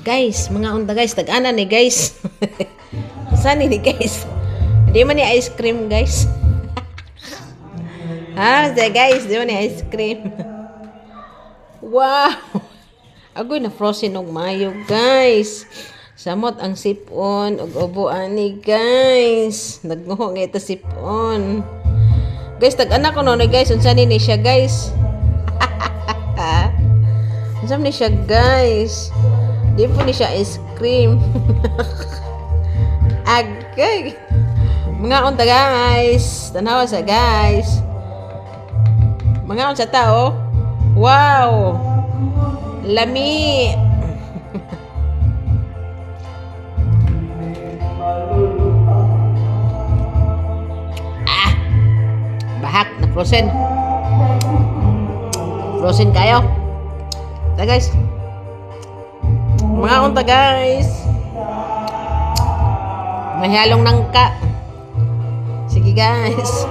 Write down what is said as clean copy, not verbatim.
Guys, mga unta guys, tag-ana ni guys. Saan ni guys? Di man ni ice cream guys. Ha, guys, di man ni ice cream. Wow. Agoy na frozen og mayo guys. Samot ang sipon og ubo ani guys. Nagnguho nga ito sipon. Guys, tag-ana ko no guys, unsa ni siya guys? Unsa ni siya guys? Di po ni siya ice cream. Agay. Mga unta guys. Tanawa sa guys. Mga unsa tao. Wow. Lami. Bahak na frozen. Frozen kayo. Ta guys. Mga unta guys. May halong nangka. Sige guys.